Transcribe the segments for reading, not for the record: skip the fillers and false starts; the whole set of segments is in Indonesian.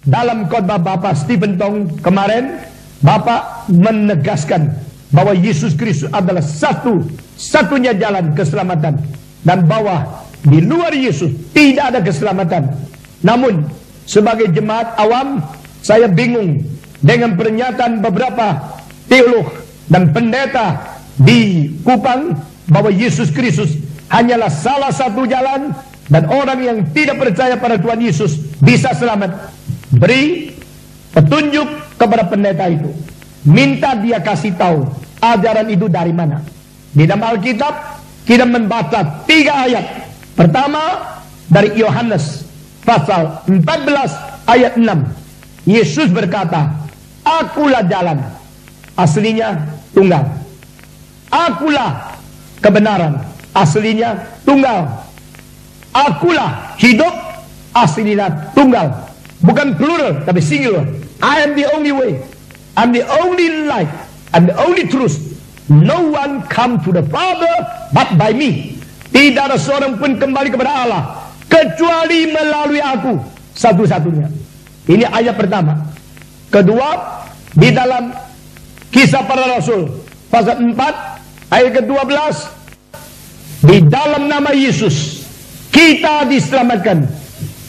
dalam khotbah Bapak Stephen Tong kemarin, Bapak menegaskan bahwa Yesus Kristus adalah satu-satunya jalan keselamatan, dan bahwa di luar Yesus tidak ada keselamatan. Namun sebagai jemaat awam, saya bingung dengan pernyataan beberapa teolog dan pendeta di Kupang bahwa Yesus Kristus hanyalah salah satu jalan, dan orang yang tidak percaya pada Tuhan Yesus bisa selamat. Beri petunjuk kepada pendeta itu, minta dia kasih tahu ajaran itu dari mana. Di dalam Alkitab kita membaca 3 ayat. Pertama dari Yohanes pasal 14 ayat 6. Yesus berkata, "Akulah jalan." Aslinya tunggal. "Akulah kebenaran." Aslinya tunggal. "Akulah hidup." Aslinya tunggal, bukan plural tapi singular. I am the only way, I'm the only life, I'm the only truth. No one come to the Father but by me. Tidak ada seorang pun kembali kepada Allah kecuali melalui aku, satu-satunya. Ini ayat pertama. Kedua, di dalam Kisah Para Rasul pasal 4 ayat ke-12, di dalam nama Yesus kita diselamatkan,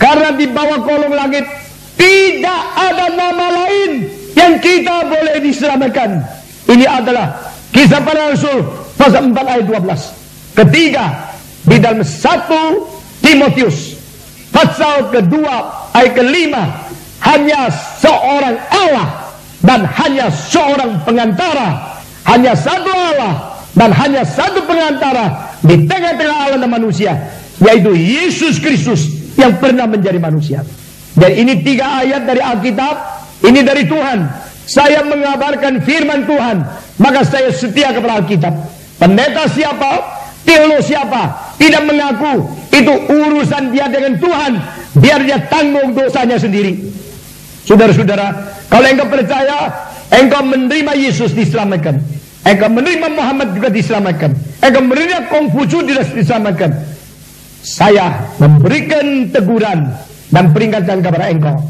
karena di bawah kolong langit tidak ada nama lain yang kita boleh diselamatkan. Ini adalah Kisah Para Rasul pasal 4 ayat 12. Ketiga, di dalam 1 Timotius pasal kedua ayat ke-5, hanya seorang Allah dan hanya seorang pengantara, hanya satu Allah dan hanya satu pengantara di tengah-tengah Allah dan manusia, yaitu Yesus Kristus yang pernah menjadi manusia. Dan ini 3 ayat dari Alkitab, ini dari Tuhan. Saya mengabarkan firman Tuhan, maka saya setia kepada Alkitab. Pendeta siapa, teolog siapa, tidak mengaku, itu urusan dia dengan Tuhan. Biar dia tanggung dosanya sendiri. Saudara-saudara, kalau engkau percaya, engkau menerima Yesus diselamatkan, engkau menerima Muhammad juga diselamatkan, engkau menerima Konghucu diselamatkan. Saya memberikan teguran dan peringatan kepada engkau.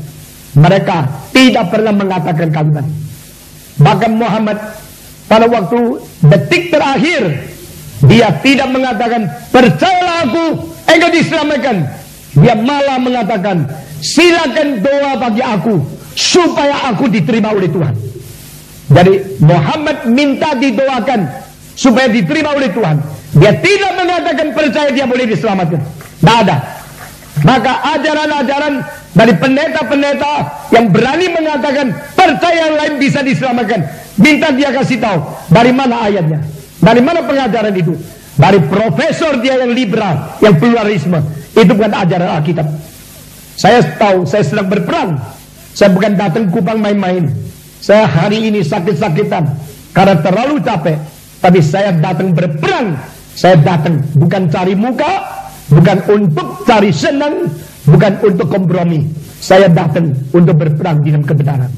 Mereka tidak pernah mengatakan kalimat. Bahkan Muhammad pada waktu detik terakhir, dia tidak mengatakan, "Percayalah aku, engkau diselamatkan." Dia malah mengatakan, "Silakan doa bagi aku supaya aku diterima oleh Tuhan." Jadi Muhammad minta didoakan supaya diterima oleh Tuhan. Dia tidak mengatakan percaya dia boleh diselamatkan. Tidak ada. Maka ajaran-ajaran dari pendeta-pendeta yang berani mengatakan percaya yang lain bisa diselamatkan, minta dia kasih tahu dari mana ayatnya, dari mana pengajaran itu. Dari profesor dia yang liberal, yang pluralisme. Itu bukan ajaran Alkitab. Saya tahu, saya sedang berperang. Saya bukan datang Kupang main-main. Saya hari ini sakit-sakitan karena terlalu capek. Tapi saya datang berperang. Saya datang bukan cari muka, bukan untuk cari senang, bukan untuk kompromi. Saya datang untuk berperang di dalam kebenaran.